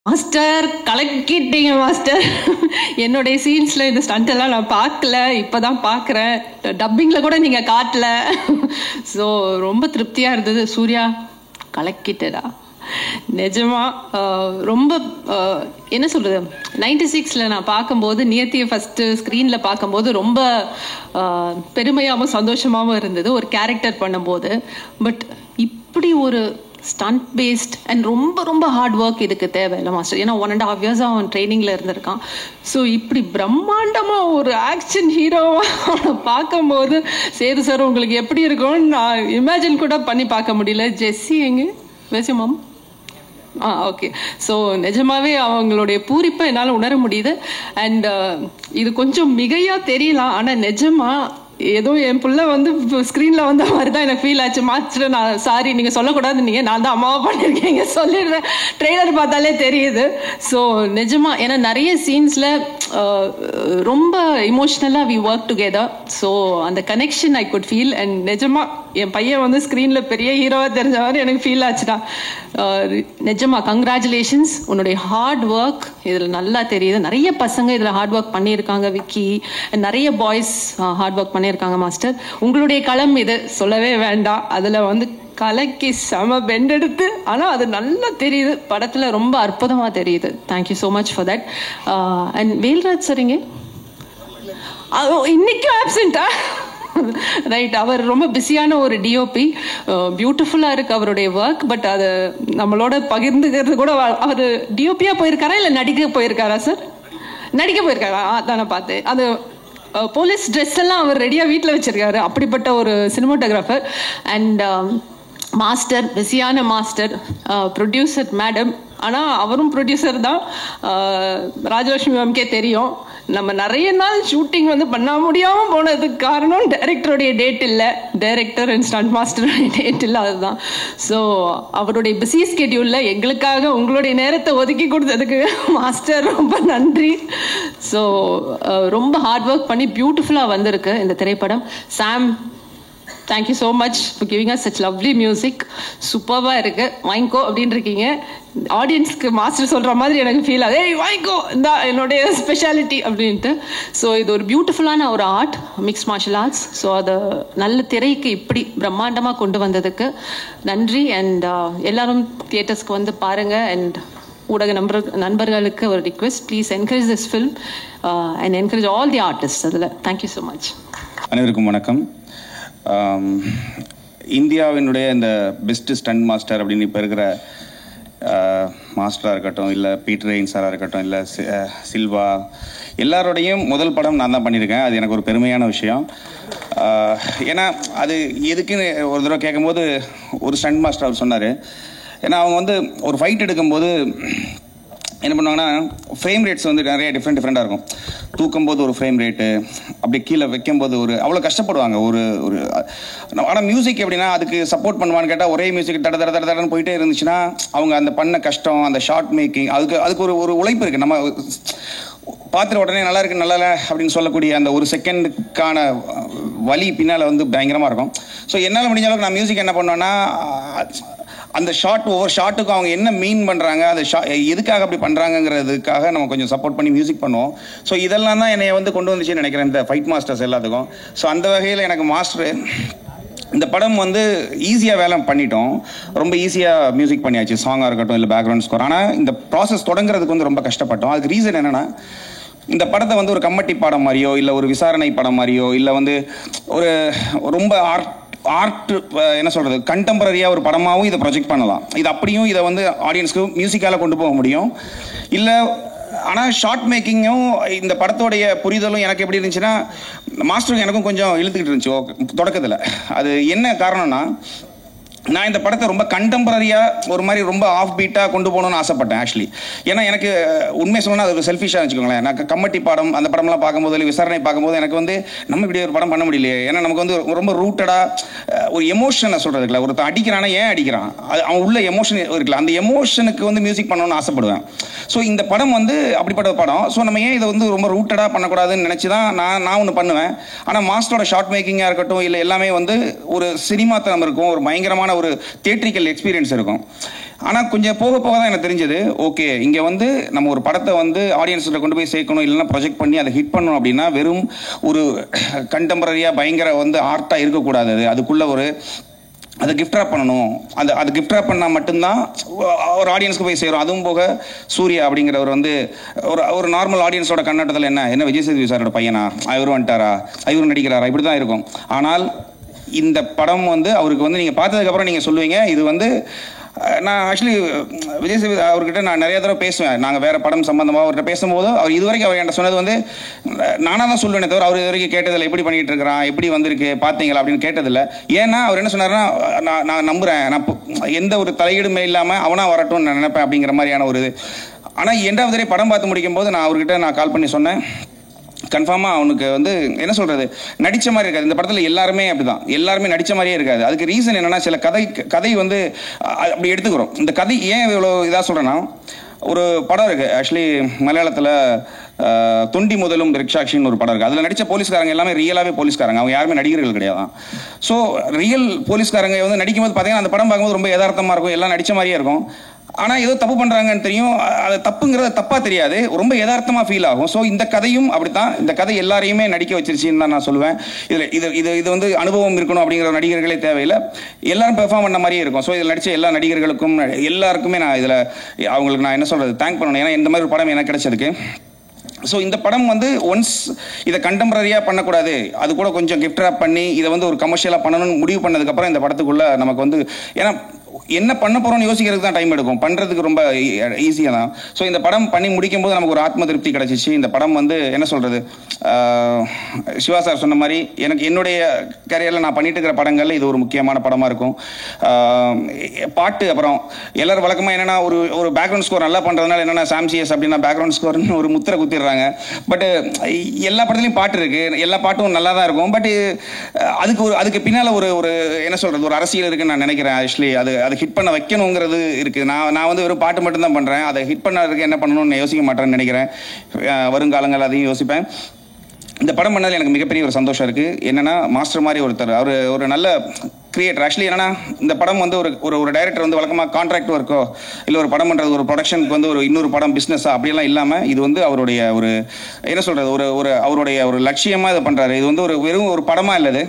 Master கலக்கிட்டீங்க master. என்னுடைய சீன்ஸில் இந்த ஸ்டண்டெல்லாம் நான் பார்க்கல, இப்போ தான் பார்க்குறேன். டப்பிங்கில் கூட நீங்கள் காட்டல. ஸோ ரொம்ப திருப்தியாக இருந்தது. சூர்யா கலக்கிட்டடா நிஜமா. ரொம்ப என்ன சொல்கிறது, 96 நான் பார்க்கும்போது நியத்தியை ஃபஸ்ட்டு ஸ்க்ரீனில் பார்க்கும்போது ரொம்ப பெருமையாகவும் சந்தோஷமாகவும் இருந்தது ஒரு கேரக்டர் பண்ணும்போது. பட் இப்படி ஒரு ஸ்டண்ட் பேஸ்ட் அண்ட் ரொம்ப ரொம்ப ஹார்ட் ஒர்க் இதுக்கு தேவையில்லை மாஸ்டர். ஏன்னா 1.5 years அவன் ட்ரைனிங்கில் இருந்திருக்கான். ஸோ இப்படி பிரம்மாண்டமாக ஒரு ஆக்ஷன் ஹீரோவாக பார்க்கும்போது சேது சார் உங்களுக்கு எப்படி இருக்கும்னு நான் இமேஜின் கூட பண்ணி பார்க்க முடியல. ஜெஸ்ஸி எங்கே பேசுமாம்? ஓகே. ஸோ நிஜமாவே அவங்களுடைய பூரிப்பை என்னால் உணர முடியுது. அண்ட் இது கொஞ்சம் மிகையாக தெரியலாம், ஆனால் நிஜமா ஏதோ என் பிள்ளை வந்து ஸ்க்ரீனில் வந்த மாதிரி தான் எனக்கு ஃபீல் ஆச்சு. மாஸ்டர் நான் சாரி, நீங்கள் சொல்லக்கூடாது, நீங்கள் நான் தான் அம்மாவை பண்ணியிருக்கீங்க சொல்லிடுறேன். ட்ரெய்லர் பார்த்தாலே தெரியுது. ஸோ நிஜமா ஏன்னா நிறைய சீன்ஸில் ரொம்ப இமோஷ்னலாக வி ஒர்க் டுகெதர். ஸோ அந்த connection I could feel. And நிஜமா என் பையன் வந்து ஸ்க்ரீனில் பெரிய ஹீரோவாக தெரிஞ்ச மாதிரி எனக்கு ஃபீல் ஆச்சுடா. நிஜமா கங்க்ராச்சுலேஷன்ஸ். உன்னுடைய ஹார்ட் ஒர்க் இதில் நல்லா தெரியுது. நிறைய பசங்க இதில் ஹார்ட் ஒர்க் பண்ணியிருக்காங்க. விக்கி, நிறைய பாய்ஸ் ஹார்ட் ஒர்க் பண்ணியிருக்காங்க மாஸ்டர். உங்களுடைய களம் இது சொல்லவே வேண்டாம். அதில் வந்து கலக்கி செம பெண்டெடுத்து, ஆனால் அது நல்லா தெரியுது படத்தில், ரொம்ப அற்புதமாக தெரியுது. Thank you so much for that. And Velraj சரிங்க இன்னைக்கும் ஆப்சென்ட்டா? ரைட், அவர் ரொம்ப பிஸியான ஒரு டிஓபி. பியூட்டிஃபுல்லாக இருக்குது அவருடைய ஒர்க். பட் அது நம்மளோட பகிர்ந்துக்கிறது கூட. அவர் டிஓபியாக போயிருக்காரா இல்லை நடிக்க போயிருக்காரா சார்? நடிக்க போயிருக்காரா? தானே பார்த்தேன். அது போலீஸ் ட்ரெஸ் எல்லாம் அவர் ரெடியாக வீட்டில் வச்சுருக்காரு. அப்படிப்பட்ட ஒரு சினிமாட்டோகிராஃபர். அண்ட் மாஸ்டர், பிஸியான மாஸ்டர், ப்ரொடியூசர் மேடம். ஆனால் அவரும் ப்ரொடியூசர் தான். ராஜலட்சுமி மேம்கே தெரியும், நம்ம நிறைய நாள் ஷூட்டிங் வந்து பண்ண முடியாமல் போனதுக்கு காரணம் டைரக்டருடைய டேட் இல்லை, டைரக்டர் அண்ட் ஸ்டண்ட் மாஸ்டருடைய டேட் இல்லை, அதுதான். ஸோ அவருடைய பிஸி ஸ்கெடியூலில் எங்களுக்காக உங்களுடைய நேரத்தை ஒதுக்கி கொடுத்ததுக்கு மாஸ்டர் ரொம்ப நன்றி. ஸோ ரொம்ப ஹார்ட் ஒர்க் பண்ணி பியூட்டிஃபுல்லாக வந்திருக்கு இந்த திரைப்படம். Sam, thank you so much for giving us such lovely music. சூப்பராக இருக்குது, வாங்கிக்கோ அப்படின்னு இருக்கீங்க. ஆடியன்ஸ்க்கு மாஸ்டர் சொல்கிற மாதிரி எனக்கு ஃபீல் ஆகுது, ஏய் வாங்கிக்கோ இந்த என்னுடைய ஸ்பெஷாலிட்டி அப்படின்ட்டு. ஸோ இது ஒரு பியூட்டிஃபுல்லான ஒரு art, mix martial arts. So அதை நல்ல திரைக்கு இப்படி பிரம்மாண்டமாக கொண்டு வந்ததுக்கு நன்றி. அண்ட் எல்லாரும் தியேட்டர்ஸ்க்கு வந்து பாருங்கள். அண்ட் ஊடக நண்பர்களுக்கு ஒரு request, please encourage this film and encourage all the artist அதில். Thank you so much. அனைவருக்கும் வணக்கம். இந்தியாவினுடைய இந்த பெஸ்ட் ஸ்டண்ட் மாஸ்டர் அப்படின்னு இப்போ இருக்கிற மாஸ்டராக இருக்கட்டும், இல்லை பீட்டர் ரெயின் சாராக இருக்கட்டும், இல்லை சில்வா, எல்லாரோடையும் முதல் படம் நான் தான் பண்ணியிருக்கேன். அது எனக்கு ஒரு பெருமையான விஷயம். ஏன்னா அது எதுக்குன்னு ஒரு தடவை கேட்கும்போது ஒரு ஸ்டண்ட் மாஸ்டர் அவர் சொன்னார். ஏன்னா அவங்க வந்து ஒரு ஃபைட் எடுக்கும்போது என்ன பண்ணுவாங்கன்னா, ஃப்ரேம் ரேட்ஸ் வந்து நிறைய டிஃப்ரெண்ட்டாக இருக்கும். தூக்கும்போது ஒரு ஃப்ரேம் ரேட்டு, அப்படி கீழே வைக்கும்போது ஒரு அவ்வளோ கஷ்டப்படுவாங்க. ஒரு ஆனால் மியூசிக் எப்படின்னா அதுக்கு சப்போர்ட் பண்ணுவான்னு கேட்டால் ஒரே மியூசிக் தட தட தட தடன்னு போயிட்டே இருந்துச்சுன்னா அவங்க அந்த பண்ண கஷ்டம், அந்த ஷார்ட் மேக்கிங், அதுக்கு ஒரு உழைப்பு இருக்குது. நம்ம பார்த்துட்டு உடனே நல்லா இருக்கு நல்லா இல்லை அப்படின்னு சொல்லக்கூடிய அந்த ஒரு செகண்டுக்கான வலி பின்னால் வந்து பயங்கரமாக இருக்கும். ஸோ என்னால் முடிஞ்ச அளவுக்கு நான் மியூசிக் என்ன பண்ணுவேன்னா, அந்த ஷார்ட் ஒவ்வொரு ஷார்ட்டுக்கும் அவங்க என்ன மீன் பண்ணுறாங்க, அந்த எதுக்காக அப்படி பண்ணுறாங்கங்கிறதுக்காக நம்ம கொஞ்சம் சப்போர்ட் பண்ணி மியூசிக் பண்ணுவோம். ஸோ இதெல்லாம் தான் என்னை வந்து கொண்டு வந்துச்சுன்னு நினைக்கிறேன் இந்த ஃபைட் மாஸ்டர்ஸ் எல்லாத்துக்கும். ஸோ அந்த வகையில் எனக்கு மாஸ்டர் இந்த படம் வந்து ஈஸியாக வேலை பண்ணிட்டோம். ரொம்ப ஈஸியாக மியூசிக் பண்ணியாச்சு, சாங்காக இருக்கட்டும் இல்லை பேக்ரவுண்ட் ஸ்கோர். ஆனால் இந்த ப்ராசஸ் தொடங்குறதுக்கு வந்து ரொம்ப கஷ்டப்பட்டோம். அதுக்கு ரீசன் என்னென்னா, இந்த படத்தை வந்து ஒரு கம்மட்டி படம் மாதிரியோ இல்லை ஒரு விசாரணை படம் மாதிரியோ இல்லை வந்து ஒரு ரொம்ப ஆர்ட் என்ன சொல்கிறது கண்டெம்பரரியாக ஒரு படமாகவும் இதை ப்ரொஜெக்ட் பண்ணலாம். இது அப்படியும் இதை வந்து ஆடியன்ஸ்க்கு மியூசிக்கால் கொண்டு போக முடியும். இல்லை ஆனால் ஷார்ட் மேக்கிங்கும் இந்த படத்தோடைய புரிதலும் எனக்கு எப்படி இருந்துச்சுன்னா, மாஸ்டருக்கு எனக்கும் கொஞ்சம் இழுத்துக்கிட்டு இருந்துச்சு தொடக்கத்தில். அது என்ன காரணம்னா, நான் இந்த படத்தை ரொம்ப கண்டெம்பரரியாக ஒரு மாதிரி ரொம்ப ஆஃப் பீட்டாக கொண்டு போகணும்னு ஆசைப்பட்டேன் ஆக்சுவலி. ஏன்னா எனக்கு உண்மை சொல்லணும்னா அது ஒரு செல்ஃபிஷாக வச்சுக்கோங்களேன். நான் கம்மட்டி படம் அந்த படம்லாம் பார்க்கும்போது இல்லை விசாரணை பார்க்கும்போது எனக்கு வந்து நம்ம இப்படி ஒரு படம் பண்ண முடியலையே. ஏன்னா நமக்கு வந்து ரொம்ப ரூட்டடாக ஒரு எமோஷனை சொல்கிறதுக்குல, ஒருத்தர் அடிக்கிறானா ஏன் அடிக்கிறான், அது அவன் உள்ள எமோஷன் இருக்குல்ல, அந்த எமோஷனுக்கு வந்து மியூசிக் பண்ணணும்னு ஆசைப்படுவேன். ஸோ இந்த படம் வந்து அப்படிப்பட்ட படம். ஸோ நம்ம ஏன் இதை வந்து ரொம்ப ரூட்டடாக பண்ணக்கூடாதுன்னு நினச்சி தான் நான் ஒன்று பண்ணுவேன். ஆனால் மாஸ்டரோட ஷார்ட் மேக்கிங்காக இருக்கட்டும் இல்லை எல்லாமே வந்து ஒரு சினிமாத்தனம் இருக்கும், ஒரு பயங்கரமான ஒரு தியேட்ரிக்கல் எக்ஸ்பீரியன்ஸ் இருக்கும். ஆனால் கொஞ்சம் போக போக தான் எனக்கு தெரிஞ்சது, ஓகே இங்கே வந்து நம்ம ஒரு படத்தை வந்து ஆடியன்ஸில் கொண்டு போய் சேர்க்கணும், இல்லைன்னா ப்ரொஜெக்ட் பண்ணி அதை ஹிட் பண்ணணும் அப்படின்னா வெறும் ஒரு கண்டெம்பரரியாக பயங்கர வந்து ஆர்ட்டாக இருக்கக்கூடாது. அதுக்குள்ள ஒரு அதை கிஃப்ட் ராப் பண்ணணும். அது கிஃப்ட் ராப் பண்ணால் மட்டும்தான் ஒரு ஆடியன்ஸ்க்கு போய் சேரும். அதுவும் போக சூர்யா அப்படிங்கிறவர் வந்து ஒரு நார்மல் ஆடியன்ஸோட கண்ணோட்டத்தில் என்ன விஜய் சேதுபதி சாரோட பையனா, இவரு வந்துட்டாரா, இவரு நடிக்கிறாரா, இப்படி தான் இருக்கும். ஆனால் இந்த படம் வந்து அவருக்கு வந்து நீங்கள் பார்த்ததுக்கப்புறம் நீங்கள் சொல்லுவீங்க, இது வந்து நான் ஆக்சுவலி விஜய் சேதுபதி அவர்கிட்ட நான் நிறைய தடவை பேசுவேன். நாங்கள் வேறு படம் சம்மந்தமாக அவர்கிட்ட பேசும்போது அவர் இதுவரைக்கும் அவர் என்கிட்ட சொன்னது வந்து நானாக தான் சொல்லுவேனே தவிர அவர் இது வரைக்கும் கேட்டதில்லை, எப்படி பண்ணிகிட்டு இருக்கிறான், எப்படி வந்திருக்கு பார்த்தீங்களா அப்படின்னு கேட்டதில்லை. ஏன்னா அவர் என்ன சொன்னார்னா, நான் நம்புகிறேன், நான் எந்த ஒரு தலையீடுமே இல்லாமல் அவனாக வரட்டும்னு நான் நினைப்பேன் அப்படிங்கிற மாதிரியான ஒரு இது. ஆனால் எண்டாவது தடவை படம் பார்த்து முடிக்கும் போது நான் அவர்கிட்ட கால் பண்ணி சொன்னேன், கன்ஃபார்மாக அவனுக்கு வந்து என்ன சொல்கிறது, நடித்த மாதிரி இருக்காது. இந்த படத்தில் எல்லாருமே அப்படி தான், எல்லாருமே நடித்த மாதிரியே இருக்காது. அதுக்கு ரீசன் என்னென்னா, சில கதை வந்து அப்படி எடுத்துக்கிறோம். இந்த கதை ஏன் இவ்வளோ இதாக சொல்கிறேன்னா, ஒரு படம் இருக்குது ஆக்சுவலி மலையாளத்தில், தொண்டி முதலும் ரிக்ஷாக்ஷின்னு ஒரு படம் இருக்குது. அதில் நடித்த போலீஸ்காரங்க எல்லாமே ரியலாகவே போலீஸ்காரங்க, அவங்க யாருமே நடிகர்கள் கிடையாது. ஸோ ரியல் போலீஸ்காரங்க வந்து நடிக்கும்போது பார்த்தீங்கன்னா அந்த படம் பார்க்கும்போது ரொம்ப யதார்த்தமாக இருக்கும், எல்லாம் நடித்த மாதிரியே இருக்கும். ஆனால் ஏதோ தப்பு பண்ணுறாங்கன்னு தெரியும், அது தப்புங்கிறது தப்பாக தெரியாது, ரொம்ப யதார்த்தமாக ஃபீல் ஆகும். ஸோ இந்த கதையும் அப்படித்தான். இந்த கதை எல்லாரையுமே நடிக்க வச்சிருச்சின்னு தான் நான் சொல்லுவேன். இது வந்து அனுபவம் இருக்கணும் அப்படிங்கிற நடிகர்களே தேவையில்லை, எல்லாரும் பெர்ஃபார்ம் பண்ண மாதிரியே இருக்கும். ஸோ இதில் நடித்த எல்லா நடிகர்களுக்கும் எல்லாருக்குமே நான் இதில் அவங்களுக்கு நான் என்ன சொல்கிறது, தேங்க் பண்ணணும். ஏன்னா இந்த மாதிரி ஒரு படம் எனக்கு கிடைச்சதுக்கு. ஸோ இந்த படம் வந்து ஒன்ஸ் இதை கண்டெம்பரரியாக பண்ணக்கூடாது, அது கூட கொஞ்சம் கிஃப்ட் ராப் பண்ணி இதை வந்து ஒரு கமர்ஷியலாக பண்ணணும்னு முடிவு பண்ணதுக்கப்புறம் இந்த படத்துக்குள்ளே நமக்கு வந்து, ஏன்னா என்ன பண்ண போகிறோம்னு யோசிக்கிறதுக்கு தான் டைம் எடுக்கும், பண்ணுறதுக்கு ரொம்ப ஈஸியாக தான். ஸோ இந்த படம் பண்ணி முடிக்கும் போது நமக்கு ஒரு ஆத்ம திருப்தி கிடச்சிச்சு. இந்த படம் வந்து என்ன சொல்கிறது, சிவா சார் சொன்ன மாதிரி என்னுடைய கரியரில் நான் பண்ணிட்டு இருக்கிற படங்களில் இது ஒரு முக்கியமான படமாக இருக்கும். பாட்டு அப்புறம் எல்லாரும் வழக்கமாக என்னென்னா ஒரு பேக்ரவுண்ட் ஸ்கோர் நல்லா பண்ணுறதுனால என்னென்னா சாம்சிஎஸ் அப்படின்னா பேக்ரவுண்ட் ஸ்கோர்னு ஒரு முத்திரை குத்திடுறாங்க. பட் எல்லா படத்துலையும் பாட்டு இருக்குது, எல்லா பாட்டும் நல்லா தான் இருக்கும். பட் அதுக்கு பின்னால் ஒரு என்ன சொல்கிறது, ஒரு அரசியல் இருக்குன்னு நான் நினைக்கிறேன். ஆக்சுவலி அதை ஹிட் பண்ண வைக்கணுங்கிறது இருக்குது. நான் வந்து வெறும் பாட்டு மட்டும்தான் பண்ணுறேன், அதை ஹிட் பண்ணதுக்கு என்ன பண்ணணும்னு யோசிக்க மாட்டேன்னு நினைக்கிறேன். வருங்காலங்கள் அதையும் யோசிப்பேன். இந்த படம் பண்ணதில் எனக்கு மிகப்பெரிய ஒரு சந்தோஷம் இருக்குது. என்னென்னா மாஸ்டர் மாதிரி ஒருத்தர், அவர் ஒரு நல்ல கிரியேட்டர். ஆக்சுவலி என்னன்னா, இந்த படம் வந்து ஒரு டைரக்டர் வந்து வழக்கமாக கான்ட்ராக்ட் ஒர்க்கோ இல்லை ஒரு படம் பண்ணுறது, ஒரு ப்ரொடக்ஷனுக்கு வந்து ஒரு இன்னொரு படம் பிஸ்னஸா அப்படியெல்லாம் இல்லாமல் இது வந்து அவருடைய ஒரு என்ன சொல்கிறது, அவருடைய ஒரு லட்சியமாக இதை பண்ணுறாரு. இது வந்து வெறும் ஒரு படமாக இல்லது,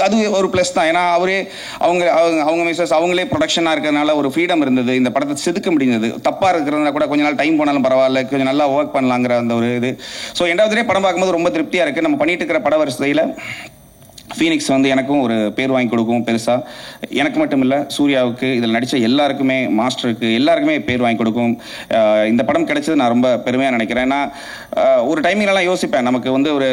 அது ஒரு ப்ளஸ் தான். ஏன்னா அவங்க மிஸ்ஸஸ் அவங்களே ப்ரொடக்ஷனாக இருக்கிறதுனால ஒரு ஃப்ரீடம் இருந்தது, இந்த படத்தை செதுக்க முடிஞ்சது. தப்பாக இருக்கிறதுனால கூட கொஞ்ச நாள் டைம் போனாலும் பரவாயில்ல, கொஞ்சம் நல்லா ஒர்க் பண்ணலாங்கிற அந்த ஒரு இது. ஸோ எண்டாவது படம் பார்க்கும்போது ரொம்ப திருப்தியாக இருக்குது. நம்ம பண்ணிட்டு இருக்கிற பட வரிசையில் ஃபீனிக்ஸ் வந்து எனக்கும் ஒரு பேர் வாங்கி கொடுக்கும் பெருசாக. எனக்கு மட்டும் இல்லை, சூர்யாவுக்கு, இதில் நடித்த எல்லாருக்குமே, மாஸ்டருக்கு எல்லாருக்குமே பேர் வாங்கி கொடுக்கும். இந்த படம் கிடைச்சது நான் ரொம்ப பெருமையாக நினைக்கிறேன். நான் ஒரு டைமிங்லாம் யோசிப்பேன், நமக்கு வந்து ஒரு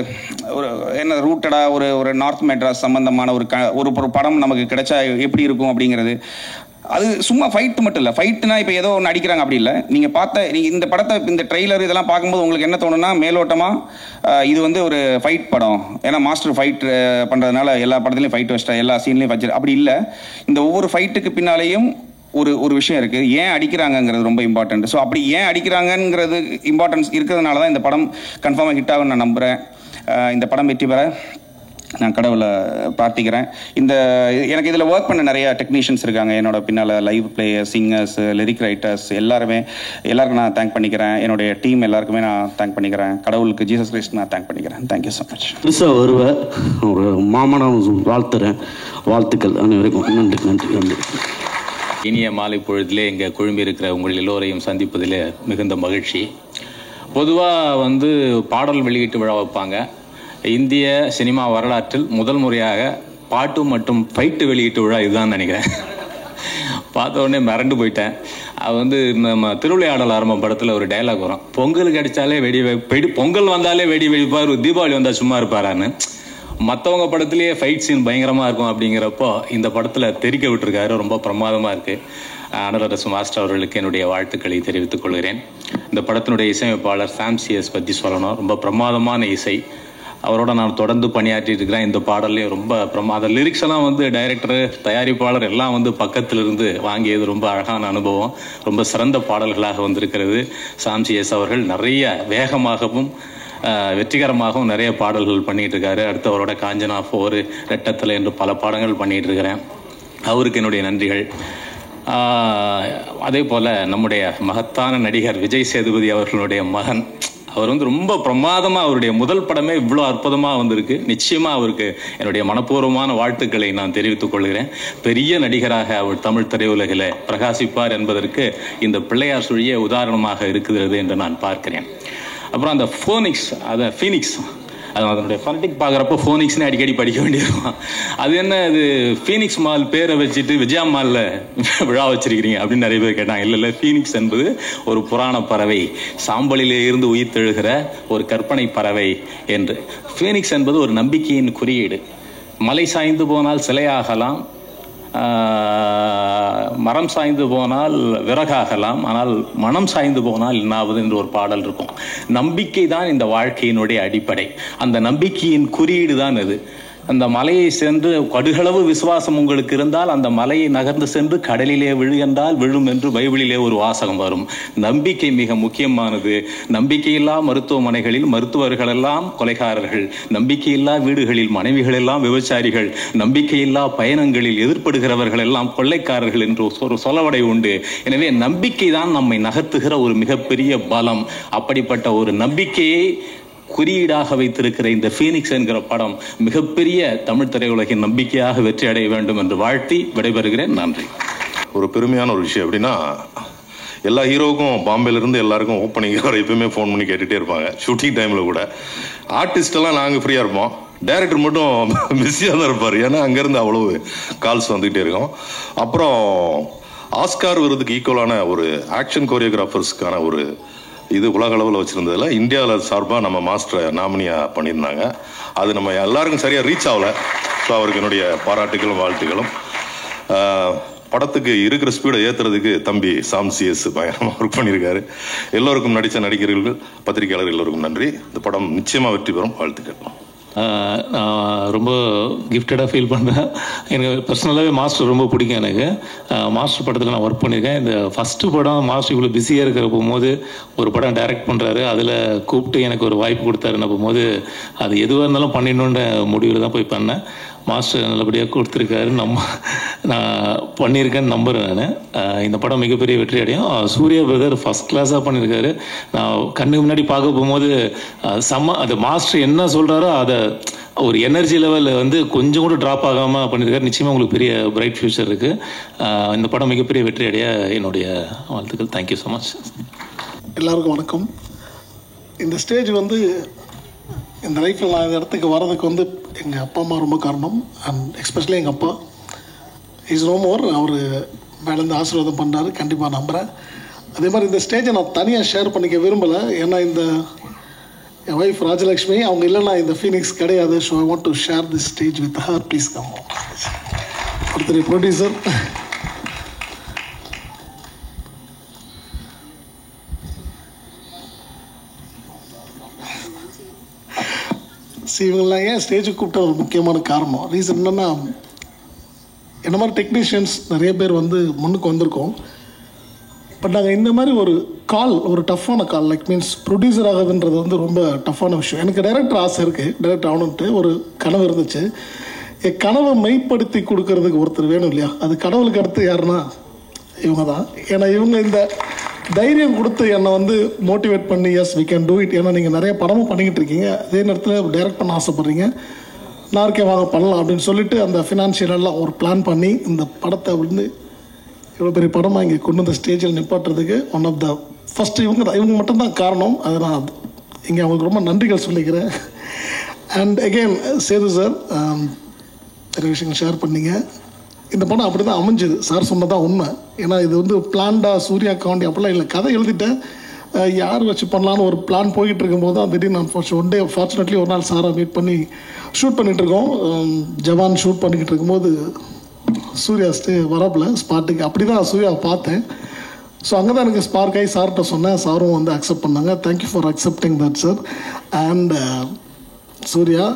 என்ன ரூட்டடாக ஒரு நார்த் மெட்ராஸ் சம்பந்தமான ஒரு படம் நமக்கு கிடைச்சா எப்படி இருக்கும் அப்படிங்கிறது. அது சும்மா ஃபைட்டு மட்டும் இல்லை, ஃபைட்டுனா இப்போ ஏதோ ஒன்று அடிக்கிறாங்க அப்படி இல்லை. நீங்கள் இந்த படத்தை, இந்த ட்ரெய்லர் இதெல்லாம் பார்க்கும்போது உங்களுக்கு என்ன தோணுன்னா, மேலோட்டமாக இது வந்து ஒரு ஃபைட் படம், ஏன்னா மாஸ்டர் ஃபைட் பண்ணுறதுனால எல்லா படத்துலையும் ஃபைட் வச்சிட்டா, எல்லா சீன்லையும் வச்சு அப்படி இல்லை. இந்த ஒவ்வொரு ஃபைட்டுக்கு பின்னாலேயும் ஒரு விஷயம் இருக்குது, ஏன் அடிக்கிறாங்கங்கிறது ரொம்ப இம்பார்ட்டன்ட். ஸோ அப்படி ஏன் அடிக்கிறாங்கங்கிறது இம்பார்ட்டன்ஸ் இருக்கிறதுனால தான் இந்த படம் கன்ஃபார்மாக ஹிட் ஆகும்னு நான் நம்புகிறேன். இந்த படம் வெற்றி பெற நான் கடவுளை பிரார்த்திக்கிறேன். எனக்கு இதில் ஒர்க் பண்ண நிறைய டெக்னீஷியன்ஸ் இருக்காங்க என்னோட பின்னால், live players, singers, lyric writers, எல்லாருக்கும் நான் தேங்க் பண்ணிக்கிறேன். என்னுடைய டீம் எல்லாருக்குமே நான் தேங்க் பண்ணிக்கிறேன். கடவுளுக்கு, ஜீசஸ் கிரைஸ்ட் நான் தேங்க் பண்ணிக்கிறேன். Thank you so much. புதுசாக வருவேன், ஒரு மாமனம் வாழ்த்துறேன். வாழ்த்துக்கள் அனைவருக்கும். நன்றி நன்றி நன்றி. இனிய மாலை பொழுதிலே இங்கே குழும்பி இருக்கிற உங்கள் எல்லோரையும் சந்திப்பதிலே மிகுந்த மகிழ்ச்சி. பொதுவாக வந்து பாடல் வெளியீட்டு விழா வைப்பாங்க. இந்திய சினிமா வரலாற்றில் முதல் முறையாக பாட்டு மற்றும் ஃபைட்டு வெளியீட்டு விழா இதுதான் நினைக்கிறேன். பார்த்த உடனே மிரண்டு போயிட்டேன். அது வந்து நம்ம திருவிளையாடல் ஆரம்பம் படத்தில் ஒரு டைலாக் வரும், பொங்கலுக்கு அடித்தாலே பொங்கல் வந்தாலே வெடி வெடிப்பார், தீபாவளி வந்தால் சும்மா இருப்பாரான்னு. மற்றவங்க படத்துலேயே ஃபைட் சீன் பயங்கரமாக இருக்கும், அப்படிங்கிறப்போ இந்த படத்தில் தெரிக்க விட்டுருக்காரு. ரொம்ப பிரமாதமாக இருக்குது. அனலரசு மாஸ்டர் அவர்களுக்கு என்னுடைய வாழ்த்துக்களை தெரிவித்துக் கொள்கிறேன். இந்த படத்தினுடைய இசையமைப்பாளர் சாம்சிஎஸ் பற்றி சொல்லணும், ரொம்ப பிரமாதமான இசை. அவரோட நான் தொடர்ந்து பணியாற்றிட்டு இருக்கிறேன். இந்த பாடல்லையும் ரொம்ப பிரமாத லிரிக்ஸ் எல்லாம் வந்து டைரக்டர், தயாரிப்பாளர் எல்லாம் வந்து பக்கத்திலிருந்து வாங்கியது ரொம்ப அழகான அனுபவம். ரொம்ப சிறந்த பாடல்களாக வந்திருக்கிறது. சாம்சிஎஸ் அவர்கள் நிறைய வேகமாகவும் வெற்றிகரமாகவும் நிறைய பாடல்கள் பண்ணிட்டு இருக்காரு. அடுத்து அவரோட காஞ்சனா 4, ரெட்டத்தில் என்று பல பாடங்கள் பண்ணிட்டு இருக்கிறேன். அவருக்கு என்னுடைய நன்றிகள். அதே போல் நம்முடைய மகத்தான நடிகர் விஜய் சேதுபதி அவர்களுடைய மகன், அவர் வந்து ரொம்ப பிரமாதமாக, அவருடைய முதல் படமே இவ்வளோ அற்புதமாக வந்திருக்கு. நிச்சயமாக அவருக்கு என்னுடைய மனப்பூர்வமான வாழ்த்துக்களை நான் தெரிவித்துக் கொள்கிறேன். பெரிய நடிகராக அவர் தமிழ் திரையுலகில் பிரகாசிப்பார் என்பதற்கு இந்த பிள்ளையார் சுழியே உதாரணமாக இருக்கிறது என்று நான் பார்க்கிறேன். அப்புறம் அந்த ஃபீனிக்ஸ் அது அதனுடைய ஃபனட்டிக் பார்க்குறப்போ ஃபோனிக்ஸ்னு அடிக்கடி படிக்க வேண்டியிருக்கும். அது என்ன, அது ஃபீனிக்ஸ் மால் பேரை வச்சுட்டு விஜயா மாலில் விழா வச்சிருக்கிறீங்க அப்படின்னு நிறைய பேர் கேட்டாங்க. இல்லை, ஃபீனிக்ஸ் என்பது ஒரு புராண பறவை, சாம்பலிலே இருந்து உயிர் தெழுகிற ஒரு கற்பனை பறவை என்று. ஃபீனிக்ஸ் என்பது ஒரு நம்பிக்கையின் குறியீடு. மலை சாய்ந்து போனால் சிலையாகலாம், மரம் சாய்ந்து போனால் விறகாகலாம், ஆனால் மனம் சாய்ந்து போனால் என்னாவது என்று ஒரு பாடல் இருக்கும். நம்பிக்கை தான் இந்த வாழ்க்கையினுடைய அடிப்படை. அந்த நம்பிக்கையின் குறியீடு தான் அது. அந்த மலையை சென்று கடுகளவு விசுவாசம் உங்களுக்கு இருந்தால் அந்த மலையை நகர்ந்து சென்று கடலிலே விழு என்றால் விழும் என்று பைபிளிலே ஒரு வாசகம் வரும். நம்பிக்கை மிக முக்கியமானது. நம்பிக்கையில்லா மருத்துவமனைகளில் மருத்துவர்கள் எல்லாம் கொலைகாரர்கள், நம்பிக்கையில்லா வீடுகளில் மனைவிகள் எல்லாம் விபச்சாரிகள், நம்பிக்கையில்லா பயணங்களில் எதிர்ப்படுகிறவர்கள் எல்லாம் கொள்ளைக்காரர்கள் என்று ஒரு சொலவடை உண்டு. எனவே நம்பிக்கை தான் நம்மை நகர்த்துகிற ஒரு மிகப்பெரிய பலம். அப்படிப்பட்ட ஒரு நம்பிக்கையை குறியீடாக வைத்திருக்கிற இந்த ஃபீனிக்ஸ் என்கிற படம் மிகப்பெரிய தமிழ் திரையுலகின் நம்பிக்கையாக வெற்றி அடைய வேண்டும் என்று வாழ்த்தி விடைபெறுகிறேன். நன்றி. ஒரு பெருமையான ஒரு விஷயம் எப்படின்னா, எல்லா ஹீரோவுக்கும் பாம்பேலேருந்து எல்லாருக்கும் ஓப்பனிங் வர எப்பயுமே ஃபோன் பண்ணி கேட்டுகிட்டே இருப்பாங்க. ஷூட்டிங் டைமில் கூட ஆர்டிஸ்டெல்லாம் நாங்கள் ஃப்ரீயாக இருப்போம், டைரக்டர் மட்டும் பிஸியாக தான் இருப்பார். ஏன்னா அங்கேருந்து அவ்வளவு கால்ஸ் வந்துகிட்டே இருக்கும். அப்புறம் ஆஸ்கார் விருதுக்கு ஈக்குவலான ஒரு ஆக்ஷன் கோரியோகிராஃபர்ஸ்க்கான ஒரு இது உலக அளவில் வச்சுருந்ததில் இந்தியாவில் சார்பாக நம்ம மாஸ்டரை நாமினியாக பண்ணியிருந்தாங்க. அது நம்ம எல்லாருக்கும் சரியாக ரீச் ஆகலை. ஸோ அவருக்கு என்னுடைய பாராட்டுகளும் வாழ்த்துக்களும். படத்துக்கு இருக்கிற ஸ்பீடை ஏற்றுறதுக்கு தம்பி சாம் சிஎஸ் பயங்கரமாக ஒர்க் பண்ணியிருக்காரு. எல்லோருக்கும் நடித்த நடிகர்கள், பத்திரிகையாளர் எல்லோருக்கும் நன்றி. இந்த படம் நிச்சயமாக வெற்றி பெறும். வாழ்த்துக்கள். நான் ரொம்ப கிஃப்டடாக ஃபீல் பண்ணுறேன். எனக்கு பர்சனலாகவே மாஸ்டர் ரொம்ப பிடிக்கும். எனக்கு மாஸ்டர் படத்தில் நான் ஒர்க் பண்ணியிருக்கேன். இந்த ஃபஸ்ட்டு படம் மாஸ்டர் இவ்வளோ பிஸியாக இருக்கிற போகும்போது ஒரு படம் டைரக்ட் பண்ணுறாரு, அதில் கூப்பிட்டு எனக்கு ஒரு வாய்ப்பு கொடுத்தாருன்னு போகும்போது அது எதுவாக இருந்தாலும் பண்ணிடணுன்ற முடிவில் தான் போய் பண்ணேன். மாஸ்டர் நல்லபடியாக கொடுத்துருக்காரு. நான் பண்ணியிருக்கேன்னு நம்புகிறேன். நான் இந்த படம் மிகப்பெரிய வெற்றி அடையும். சூர்யா பிரதர் ஃபஸ்ட் கிளாஸாக பண்ணியிருக்காரு. நான் கண்ணுக்கு முன்னாடி பார்க்க போகும்போது அது மாஸ்டர் என்ன சொல்கிறாரோ அதை ஒரு எனர்ஜி லெவலில் வந்து கொஞ்சம் கூட ட்ராப் ஆகாமல் பண்ணியிருக்காரு. நிச்சயமாக உங்களுக்கு பெரிய பிரைட் ஃபியூச்சர் இருக்குது. இந்த படம் மிகப்பெரிய வெற்றி அடைய என்னுடைய வாழ்த்துக்கள். Thank you so much. எல்லாருக்கும் வணக்கம். இந்த ஸ்டேஜ் வந்து இந்த லைஃப்பில் நான் இந்த இடத்துக்கு வர்றதுக்கு வந்து எங்கள் அப்பா அம்மா ரொம்ப காரணம். அண்ட் எஸ்பெஷலி எங்கள் அப்பா இஸ் நோ மோர். அவர் மேலேருந்து ஆசீர்வாதம் பண்ணுறாரு, கண்டிப்பாக நம்புகிறேன். அதே மாதிரி இந்த ஸ்டேஜை நான் தனியாக ஷேர் பண்ணிக்க விரும்பலை. ஏன்னா இந்த என் ஒய்ஃப் ராஜலக்ஷ்மி அவங்க இல்லைன்னா இந்த ஃபீனிக்ஸ் கிடையாது. So I want to share this stage with her. Please come. ஒருத்தர் ப்ரொடியூசர், இவங்களாம் ஏன் ஸ்டேஜுக்கு கூப்பிட்ட ஒரு முக்கியமான காரணம் ரீசன் என்னென்னா, என்ன மாதிரி டெக்னீஷியன்ஸ் நிறைய பேர் வந்து முன்னுக்கு வந்திருக்கோம். பட் நாங்கள் இந்த மாதிரி ஒரு கால், ஒரு டஃப்பான கால், லைக் மீன்ஸ் ப்ரொடியூசர் ஆகுதுன்றது வந்து ரொம்ப டஃப்பான விஷயம். எனக்கு டைரக்டர் ஆசை இருக்குது, டைரக்டர் ஆகணுன்ட்டு ஒரு கனவு இருந்துச்சு. என் கனவை மெய்ப்படுத்தி கொடுக்கறதுக்கு ஒருத்தர் வேணும் இல்லையா? அது கடவுளுக்கு அடுத்து யாருன்னா இவங்க தான். ஏன்னா இவங்க இந்த தைரியம் கொடுத்து என்னை வந்து மோட்டிவேட் பண்ணி yes we can do it. ஏன்னா நீங்கள் நிறைய படமும் பண்ணிக்கிட்டு இருக்கீங்க, அதே நேரத்தில் டைரக்ட் பண்ண ஆசைப்பட்றீங்க, நான் இருக்கே வாங்க பண்ணலாம் அப்படின்னு சொல்லிட்டு அந்த ஃபினான்ஷியலெல்லாம் ஒரு பிளான் பண்ணி இந்த படத்தை வந்து இவ்வளோ பெரிய படமாக இங்கே கொண்டு வந்த ஸ்டேஜில் நிப்பாட்டுறதுக்கு ஒன் ஆஃப் த ஃபஸ்ட்டு இவங்க மட்டும்தான் காரணம். அதை நான் இங்கே அவங்களுக்கு ரொம்ப நன்றிகள் சொல்லிக்கிறேன். அண்ட் அகெயின் சேது சார் நிறைய விஷயங்கள் ஷேர் பண்ணிங்க. இந்த படம் அப்படி தான் அமைஞ்சுது. சார் சொன்னதான் உண்மை. ஏன்னா இது வந்து பிளான்டா சூர்யா காண்டி அப்படிலாம் இல்லை. கதை எழுதிட்டேன், யார் வச்சு பண்ணலான்னு ஒரு பிளான் போய்கிட்டு இருக்கும்போது தான் திடீர்னு நான் ஒன் டே ஃபார்ச்சுனேட்லி ஒரு நாள் சாரை மீட் பண்ணி ஷூட் பண்ணிகிட்டு இருக்கோம். ஜவான் ஷூட் பண்ணிக்கிட்டு இருக்கும்போது சூர்யா வரப்பில் ஸ்பாட்டுக்கு அப்படி தான் சூர்யாவை பார்த்தேன். ஸோ அங்கே தான் எனக்கு ஸ்பார்க் ஆகி சார்கிட்ட சொன்னேன். சாரும் வந்து அக்செப்ட் பண்ணாங்க. Thank you for accepting that sir. And Suriya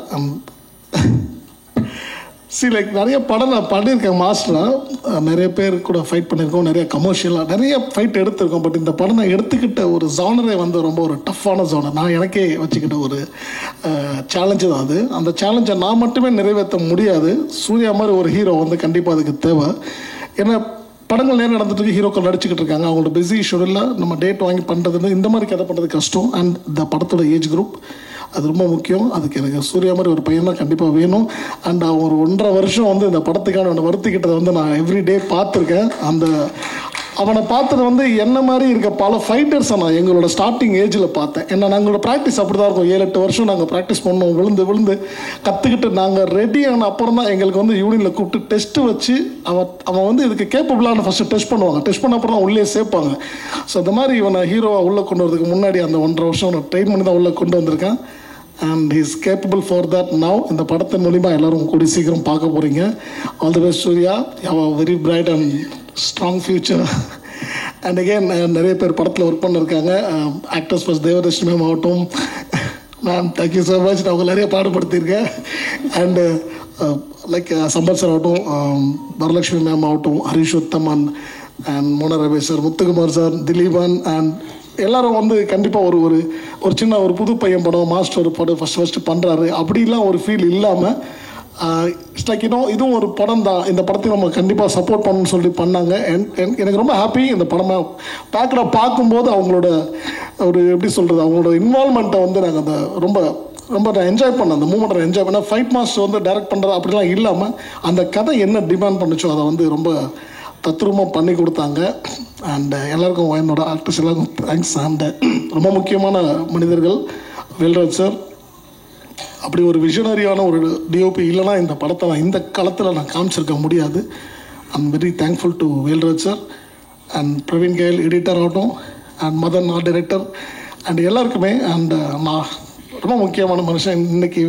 like நிறைய படம் நான் பண்ணியிருக்கேன் மாஸ்டராக. நிறைய பேர் கூட ஃபைட் பண்ணியிருக்கோம், நிறைய கமர்ஷியலாக நிறைய ஃபைட் எடுத்திருக்கோம். பட் இந்த படம் நான் எடுத்துக்கிட்ட ஒரு ஜானரே வந்து ரொம்ப ஒரு டஃப்பான ஜானர். நான் எனக்கே வச்சுக்கிட்ட ஒரு சேலஞ்சு தான் அது. அந்த சேலஞ்சை நான் மட்டுமே நிறைவேற்ற முடியாது. சூர்யா மாதிரி ஒரு ஹீரோ வந்து கண்டிப்பாக அதுக்கு தேவை. ஏன்னா படங்கள் நேரம் நடந்துட்டு இருக்கு, ஹீரோக்கள் நடிச்சுக்கிட்டு இருக்காங்க. அவங்களோட பிஸி ஷெடியூலில் நம்ம டேட் வாங்கி பண்ணுறதுன்னு இந்த மாதிரி கதை பண்ணுறது கஷ்டம். அண்ட் இந்த படத்தோட ஏஜ் குரூப் அது ரொம்ப முக்கியம். அதுக்கு எனக்கு சூர்யா மாதிரி ஒரு பையன் தான் கண்டிப்பாக வேணும். அண்ட் அவன் ஒரு 1.5 வருஷம் வந்து இந்த படத்துக்கான வருத்திக்கிட்டதை வந்து நான் எவ்ரிடே பார்த்துருக்கேன். அவனை பார்த்தது வந்து என்ன மாதிரி இருக்க பல ஃபைட்டர்ஸை நான் எங்களோட ஸ்டார்டிங் ஏஜில் பார்த்தேன். ஏன்னா நாங்களோட ப்ராக்டிஸ் அப்படி தான் இருக்கும். 7-8 வருஷம் நாங்கள் ப்ராக்டிஸ் பண்ணோம், விழுந்து கற்றுக்கிட்டு நாங்கள் ரெடி ஆன அப்புறம் தான் எங்களுக்கு வந்து யூனியனில் கூப்பிட்டு டெஸ்ட்டு வச்சு அவன் வந்து இதுக்கு கேப்பபிளான ஃபஸ்ட்டு டெஸ்ட் பண்ணுவாங்க. டெஸ்ட் பண்ண அப்புறம் தான் உள்ளே சேர்ப்பாங்க. ஸோ இந்த மாதிரி இவனை ஹீரோவாக உள்ளே கொண்டு வரதுக்கு முன்னாடி அந்த 1.5 வருஷம் நான் ட்ரெயின் பண்ணி தான் உள்ளே கொண்டு வந்திருக்கேன். And he's capable for that now. இந்த படத்தின் மூலிமா எல்லோரும் கூடி சீக்கிரம் பார்க்க போகிறீங்க. All the best Suriya, have a very bright and strong future. And again நிறைய பேர் படத்தில் ஒர்க் பண்ணியிருக்காங்க. ஆக்டர்ஸ் ஃபர்ஸ்ட் தேவதர்ஷினி மேம் ஆகட்டும், மேம் தேங்க்யூ ஸோ மச், நான் அவங்க நிறைய பாடுபடுத்தியிருக்கேன். அண்டு லைக் சம்பத் சார் ஆகட்டும், வரலட்சுமி மேம் ஆகட்டும், Harish Uthaman and Mona Ramesh sir, Muthukumar sir, Dileepan and எல்லாரும் வந்து கண்டிப்பாக ஒரு சின்ன ஒரு புது பையன் படம், மாஸ்டர் படம் ஃபஸ்ட்டு பண்ணுறாரு அப்படிலாம் ஒரு ஃபீல் இல்லாமல் இட்ஸ் லைக் இதுவும் ஒரு படம் தான். இந்த படத்தை நம்ம கண்டிப்பாக சப்போர்ட் பண்ணணும்னு சொல்லி பண்ணாங்க. எனக்கு ரொம்ப ஹாப்பி. இந்த படமாக பார்க்கும்போது அவங்களோட ஒரு எப்படி சொல்கிறது, அவங்களோட இன்வால்மெண்ட்டை வந்து நாங்கள் அந்த ரொம்ப நான் என்ஜாய் பண்ணேன். அந்த மூமெண்ட்டை என்ஜாய் பண்ணேன். ஃபைட் மாஸ்டர் வந்து டைரக்ட் பண்ணுறது அப்படிலாம் இல்லாமல் அந்த கதை என்ன டிமாண்ட் பண்ணிச்சோ அதை வந்து ரொம்ப தத்ரூபமாக பண்ணி கொடுத்தாங்க. அண்ட் எல்லாருக்கும் என்னோட ஆக்டர்ஸ் எல்லாருக்கும் தேங்க்ஸ். அண்ட் ரொம்ப முக்கியமான மனிதர்கள் வேல்ராஜ் சார். அப்படி ஒரு விஷனரியான ஒரு டிஓபி இல்லைனா இந்த படத்தை நான் இந்த காலத்தில் நான் காமிச்சிருக்க முடியாது. I'm very thankful to Velraj sir and Praveen KL editor ஆகட்டும், and Madhan art director and எல்லாருக்குமே. அண்ட் நான் ரொம்ப முக்கியமான மனுஷன் இன்னைக்கு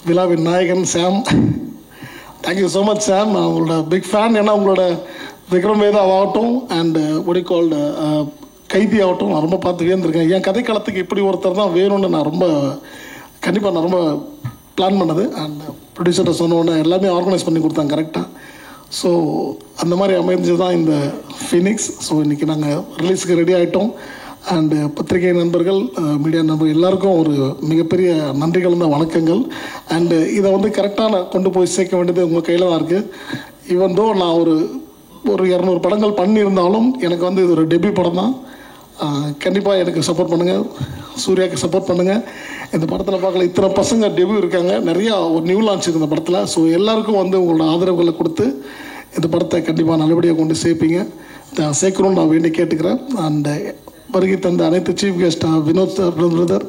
விழாவின் நாயகன் Sam. Thank you so much Sam, நான் உங்களோட பிக் ஃபேன். ஏன்னா உங்களோட விக்ரம் வேதா ஆகட்டும் அண்ட் ஒடிகால்டு கைதி ஆகட்டும் நான் ரொம்ப பார்த்து வேந்திருக்கேன். என் கதைக்களத்துக்கு இப்படி ஒருத்தர் தான் வேணும்னு நான் ரொம்ப பிளான் பண்ணது. அண்ட் ப்ரொடியூசர்கிட்ட சொன்னோன்னே எல்லாமே ஆர்கனைஸ் பண்ணி கொடுத்தாங்க கரெக்டாக. ஸோ அந்த மாதிரி அமைஞ்சது தான் இந்த ஃபீனிக்ஸ். ஸோ இன்றைக்கி நாங்கள் ரிலீஸுக்கு ரெடி ஆகிட்டோம். அண்டு பத்திரிகை நண்பர்கள், மீடியா நண்பர்கள் எல்லாருக்கும் ஒரு மிகப்பெரிய நன்றிகள் தான், வணக்கங்கள். அண்டு இதை வந்து கரெக்டாக நான் கொண்டு போய் சேர்க்க வேண்டியது உங்கள் கையில் தான் இருக்குது. ஈவன் தோ நான் ஒரு 200 படங்கள் பண்ணியிருந்தாலும் எனக்கு வந்து இது ஒரு டெபியூ படம் தான். கண்டிப்பாக எனக்கு சப்போர்ட் பண்ணுங்கள், சூர்யாவுக்கு சப்போர்ட் பண்ணுங்கள். இந்த படத்தில் பார்க்கல இத்தனை பசங்க டெபியூ இருக்காங்க, நிறையா ஒரு நியூ லான்ச் இருக்குது இந்த படத்தில். ஸோ எல்லாருக்கும் வந்து உங்களோட ஆதரவுகளை கொடுத்து இந்த படத்தை கண்டிப்பாக நல்லபடியாக கொண்டு சேர்க்கணும்னு நான் வேண்டி கேட்டுக்கிறேன். அண்ட் வருகை தந்த அனைத்து chief guest Vinod sir, brother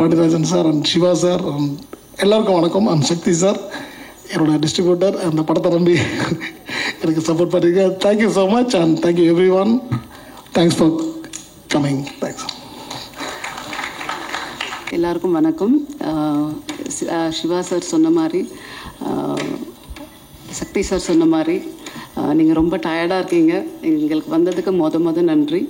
Pandiarajan sir and Siva sir எல்லாருக்கும் வணக்கம். அண்ட் சக்தி சார் என்னோட டிஸ்ட்ரிபியூட்டர், அந்த படத்தை நம்பி எனக்கு சப்போர்ட் பண்ணியிருக்கேன். Thank you so much and thank you everyone. Thanks for coming. Thanks. எல்லாருக்கும் வணக்கம். சிவா சார் சொன்ன மாதிரி, சக்தி சார் சொன்ன மாதிரி, நீங்கள் ரொம்ப டயர்டாக இருக்கீங்க. எங்களுக்கு வந்ததுக்கு மொத நன்றி.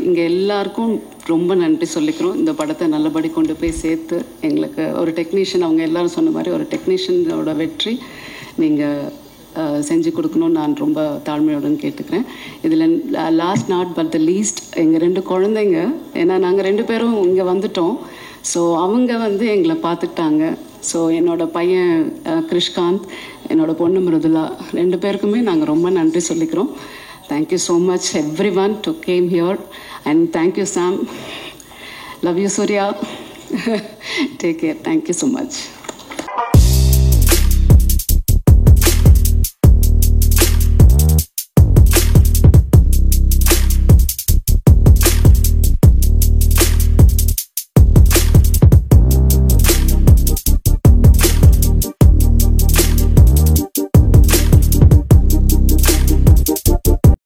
இங்கே எல்லாருக்கும் ரொம்ப நன்றி சொல்லிக்கிறோம். இந்த படத்தை நல்லபடி கொண்டு போய் சேர்த்து எங்களுக்கு ஒரு டெக்னீஷியன், அவங்க எல்லோரும் சொன்ன மாதிரி ஒரு டெக்னீஷியனோட வெற்றி நீங்கள் செஞ்சு கொடுக்கணும்னு நான் ரொம்ப தாழ்மையுடன் கேட்டுக்கிறேன். இதில் last not but the least எங்கள் 2 குழந்தைங்க, ஏன்னா நாங்கள் 2 பேரும் இங்கே வந்துட்டோம். ஸோ அவங்க வந்து எங்களை பார்த்துக்கிட்டாங்க. ஸோ என்னோடய பையன் கிருஷ்காந்த், என்னோடய பொண்ணு மிருதுலா, 2 பேருக்குமே நாங்கள் ரொம்ப நன்றி சொல்லிக்கிறோம். Thank you so much everyone to came here and thank you Sam. Love you Suriya. Take care. Thank you so much.